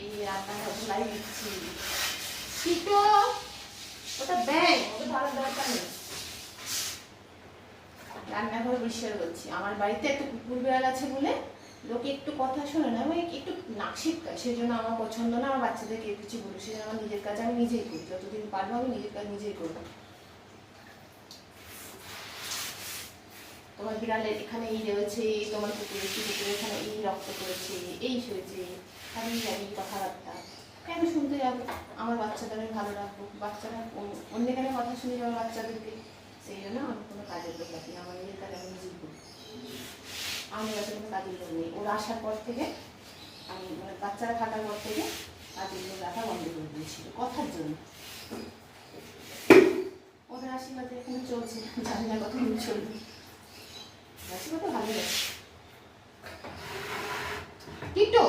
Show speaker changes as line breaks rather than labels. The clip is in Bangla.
এই রান্নাঘর ধুলাই দিচ্ছি। ছিটো ওটা ব্যাগ, ওটা ধরার দরকার নেই। রান্নাঘর পরিষ্কার করছি। আমার বাড়িতে একটু কুকুর বিড়াল আছে বলে লোকে একটু কথা শোনে না, আমি একটু নাকশিটকা, সেই জন্য আমার পছন্দ না আমার বাচ্চাদের কেউ কিছু বলি, সেই জন্য আমার নিজের কাজ আমি নিজেই করি, যতদিন পারবো আমি নিজের কাজ নিজেই করবো। তোমার বিড়ালের এখানে এই রয়েছে, তোমার কুকুরের এখানে এই রক্ত করেছে, এই হয়েছে, আমি জানি কথাবার্তা কেন শুনতে যাবো? আমার বাচ্চাদের আমি ভালো রাখবো, বাচ্চারা অন্য এখানে কথা শুনে যাবো বাচ্চাদেরকে, সেই জন্য আমি কোনো কাজের লোক রাখি না, আমার নিজের কাজ আমি নিজেই করি। আমার কাছে কোনো কাজের লোক নেই। ওরা আসার পর থেকে আমি মানে বাচ্চারা থাকার পর থেকে কাজের লোক রাখা বন্ধ করে দিয়েছিল কথার জন্য। ওদের আশীর্বাদে এখানে চলছে, জানি না কতদিন চলবে, আশীর্বাদ ভালো আছে। টিটো